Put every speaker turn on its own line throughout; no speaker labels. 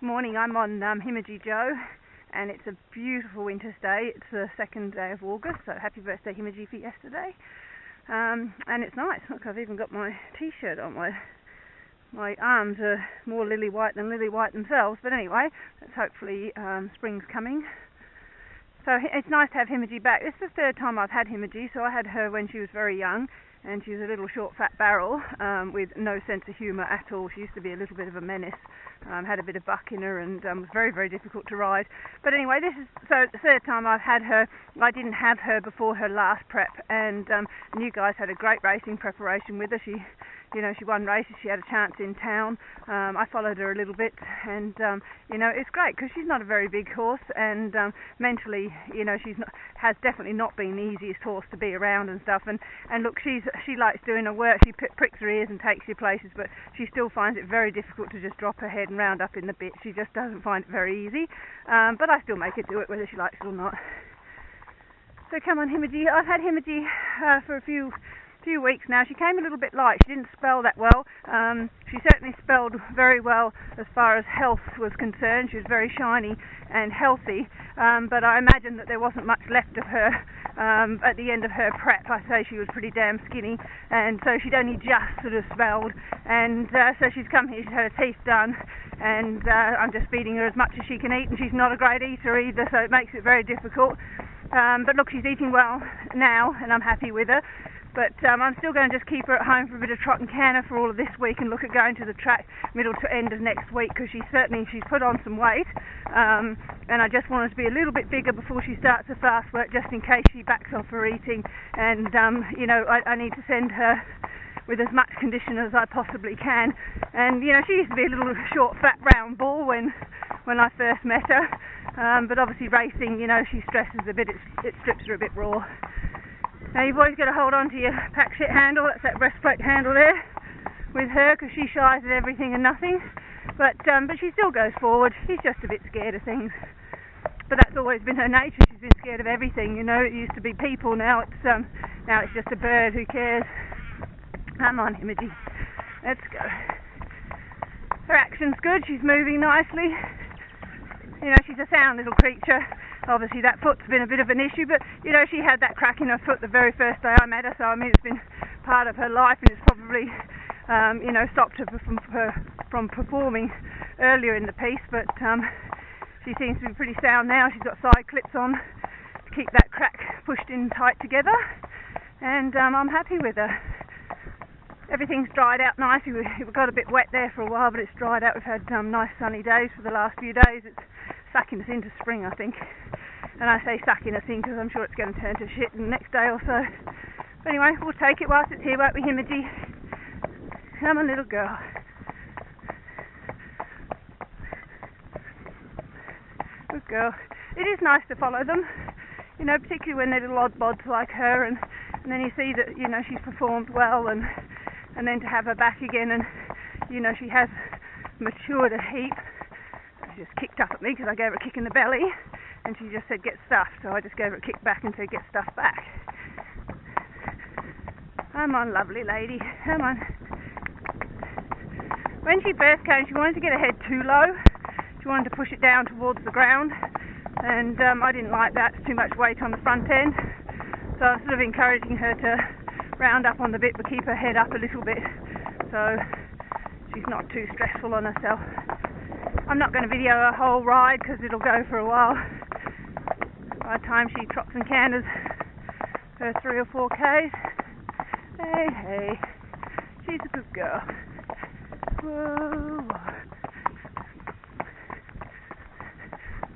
Morning, I'm on HIMEJI Joe, and it's a beautiful winter's day. It's the 2nd day of August, so happy birthday HIMEJI for yesterday. And it's nice. Look, I've even got my t-shirt on. My arms are more lily white than lily white themselves, but anyway, that's hopefully spring's coming. So it's nice to have HIMEJI back. This is the 3rd time I've had HIMEJI, so I had her when she was very young, and she was a little short fat barrel with no sense of humour at all. She used to be a little bit of a menace, had a bit of buck in her, and was very, very difficult to ride. But anyway, this is the 3rd time I've had her. I didn't have her before her last prep, and you guys had a great racing preparation with her. She won races, she had a chance in town. I followed her a little bit, and it's great because she's not a very big horse, and mentally, has definitely not been the easiest horse to be around and stuff. And look, she likes doing her work. She pricks her ears and takes you places, but she still finds it very difficult to just drop her head and round up in the bit. She just doesn't find it very easy, but I still make her do it whether she likes it or not. So come on, HIMEJI. I've had HIMEJI for a few weeks now. She came a little bit light. She didn't spell that well. She certainly spelled very well as far as health was concerned. She was very shiny and healthy, but I imagine that there wasn't much left of her at the end of her prep. I say she was pretty damn skinny, and so she'd only just sort of spelled, and so she's come here, she's had her teeth done, and I'm just feeding her as much as she can eat, and she's not a great eater either, so it makes it very difficult. But look, she's eating well now, and I'm happy with her. But I'm still going to just keep her at home for a bit of trot and canter for all of this week, and look at going to the track middle to end of next week, because she's put on some weight, and I just want her to be a little bit bigger before she starts her fast work, just in case she backs off her eating. And I need to send her with as much condition as I possibly can. And she used to be a little short fat round ball when I first met her, but obviously racing, she stresses a bit, it strips her a bit raw. Now you've always got to hold on to your pack shit handle. That's that breastplate handle there with her, because she shies at everything and nothing. But she still goes forward. She's just a bit scared of things. But that's always been her nature. She's been scared of everything. It used to be people. Now it's just a bird. Who cares? Come on, HIMEJI. Let's go. Her action's good. She's moving nicely. She's a sound little creature. Obviously that foot's been a bit of an issue, but she had that crack in her foot the very first day I met her, so I mean it's been part of her life, and it's probably stopped her from performing earlier in the piece. But she seems to be pretty sound now. She's got side clips on to keep that crack pushed in tight together, and I'm happy with her. Everything's dried out nicely. It got a bit wet there for a while, but it's dried out. We've had nice sunny days for the last few days. It's sucking us into spring, I think. And I say sucking us in because I'm sure it's going to turn to shit in the next day or so. But anyway, we'll take it whilst it's here, won't we, HIMEJI? Come on, little girl. Good girl. It is nice to follow them, particularly when they're little odd bods like her, and then you see that, she's performed well, and then to have her back again, and, she has matured a heap. She just kicked up at me because I gave her a kick in the belly, and she just said, get stuffed, so I just gave her a kick back and said, get stuffed back. Come on, lovely lady, come on. When she first came, she wanted to get her head too low. She wanted to push it down towards the ground, and I didn't like that. It's too much weight on the front end, so I was sort of encouraging her to round up on the bit but keep her head up a little bit, so she's not too stressful on herself. I'm not going to video her whole ride because it'll go for a while. By the time she trots and canters her 3 or 4 Ks. Hey, she's a good girl. Whoa.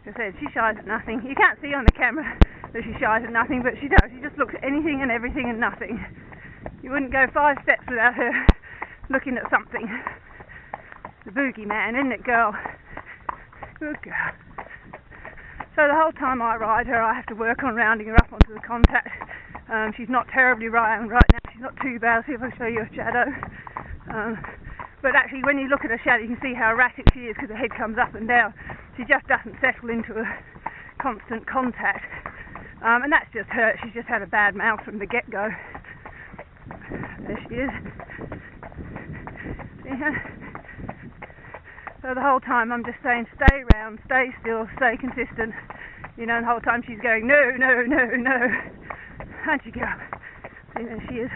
Like I said, she shies at nothing. You can't see on the camera that she shies at nothing, but she does. She just looks at anything and everything and nothing. You wouldn't go 5 steps without her looking at something. The boogeyman, isn't it, girl? Good girl. So the whole time I ride her, I have to work on rounding her up onto the contact. She's not terribly round right now. She's not too bad. I'll see if I can show you a shadow. But actually, when you look at her shadow, you can see how erratic she is because her head comes up and down. She just doesn't settle into a constant contact. And that's just her. She's just had a bad mouth from the get-go. There she is. See her? So the whole time I'm just saying, stay round, stay still, stay consistent. You know, and the whole time she's going, no, no, no, no. And she go. See, there she is.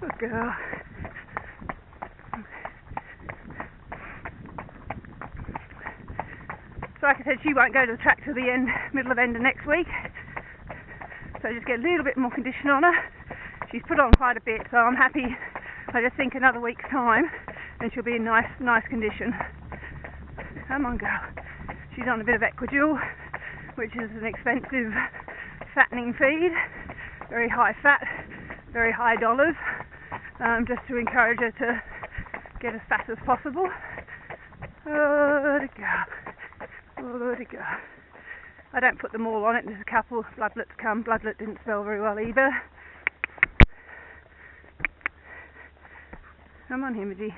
Good girl. So like I said, she won't go to the track till the middle of end of next week. So just get a little bit more condition on her. She's put on quite a bit, so I'm happy. I just think another week's time and she'll be in nice condition. Come on, girl. She's on a bit of Equidule, which is an expensive fattening feed. Very high fat, very high dollars, just to encourage her to get as fat as possible. Oh, the girl. Oh, the girl. I don't put them all on it. There's a couple. Bloodlet's come. Bloodlet didn't spell very well either. Come on, HIMEJI.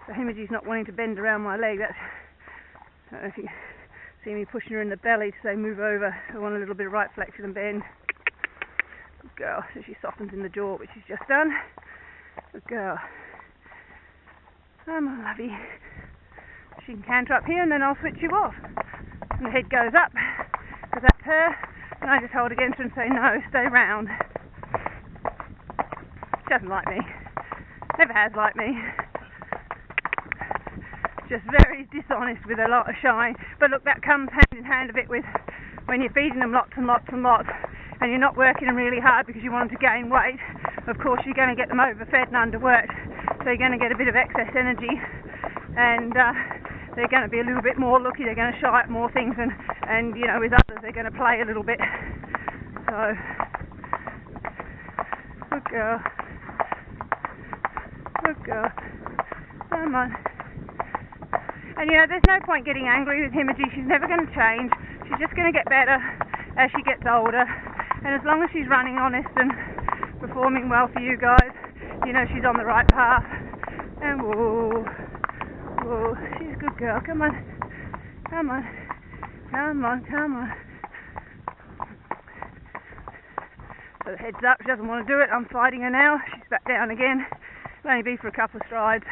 So HIMEJI's not wanting to bend around my leg. That's, I don't know if you see me pushing her in the belly to say move over. I want a little bit of right flexion and bend. Good girl. So she softens in the jaw, which she's just done. Good girl. Come on, lovey. She can canter up here and then I'll switch you off. And the head goes up, because that's her, and I just hold against her and say, no, stay round. She doesn't like me. Never has liked me. Just very dishonest with a lot of shine. But look, that comes hand in hand a bit with when you're feeding them lots and lots and lots, and you're not working them really hard because you want them to gain weight. Of course, you're going to get them overfed and underworked, so you're going to get a bit of excess energy, and they're going to be a little bit more looky, they're going to shy at more things, and you know, with others they're going to play a little bit. So, good girl. Good girl. Come on. And you know, there's no point getting angry with HIMEJI. She's never going to change. She's just going to get better as she gets older. And as long as she's running honest and performing well for you guys, you know she's on the right path. And whoa. Oh, she's a good girl. Come on. Come on. Come on, come on. So the head's up. She doesn't want to do it. I'm fighting her now. She's back down again. It'll only be for a couple of strides.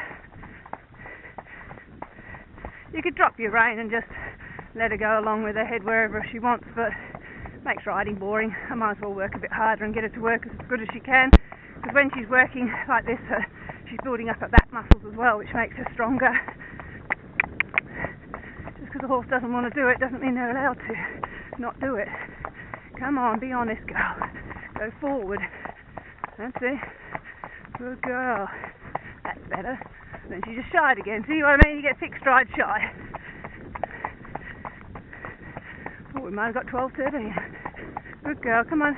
You could drop your rein and just let her go along with her head wherever she wants, but it makes riding boring. I might as well work a bit harder and get her to work as good as she can, because when she's working like this, she's building up her back muscles as well, which makes her stronger. Just because the horse doesn't want to do it doesn't mean they're allowed to not do it. Come on, be honest, girl. Go forward. That's it. Good girl. That's better. Then she just shied again. See what I mean? You get 6 strides shy. Oh, we might have got 12, 13. Good girl. Come on.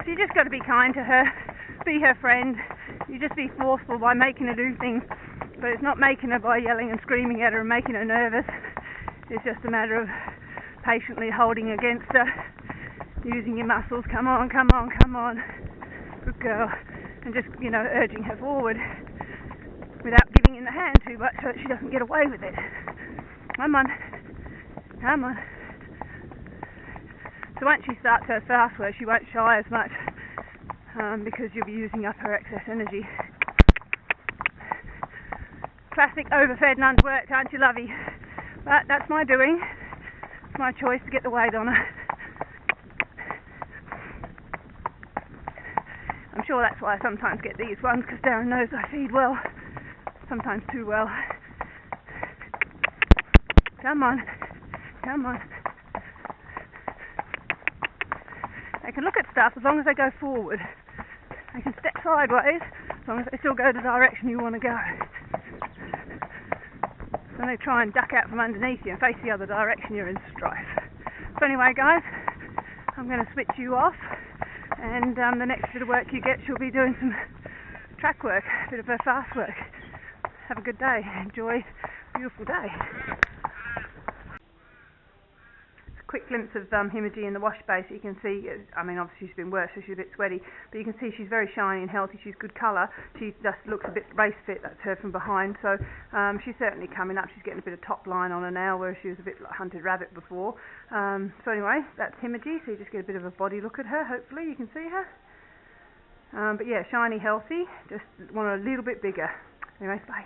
So you just got to be kind to her. Be her friend. You just be forceful by making her do things, but it's not making her by yelling and screaming at her and making her nervous. It's just a matter of patiently holding against her, using your muscles. Come on, come on, come on. Good girl. And just, you know, urging her forward without giving in the hand too much so that she doesn't get away with it. Come on. Come on. So once she starts her fast work, she won't shy as much, because you'll be using up her excess energy. Classic overfed and underworked, aren't you, lovey? But that's my doing. It's my choice to get the weight on her. I'm sure that's why I sometimes get these ones, because Darren knows I feed well, sometimes too well. Come on, come on. They can look at stuff as long as they go forward. They can step sideways as long as they still go the direction you want to go. When they try and duck out from underneath you and face the other direction, you're in strife. So anyway, guys, I'm going to switch you off, and the next bit of work you get, she'll be doing some track work, a bit of her fast work. Have a good day. Enjoy a beautiful day. Quick glimpse of HIMEJI in the wash bay, so you can see, I mean obviously she's been worse, so she's a bit sweaty, but you can see she's very shiny and healthy. She's good colour. She just looks a bit race fit. That's her from behind, so she's certainly coming up. She's getting a bit of top line on her now, where she was a bit like hunted rabbit before. So anyway, that's HIMEJI, so you just get a bit of a body look at her. Hopefully you can see her. But yeah, shiny, healthy, just want her a little bit bigger. Anyway, bye.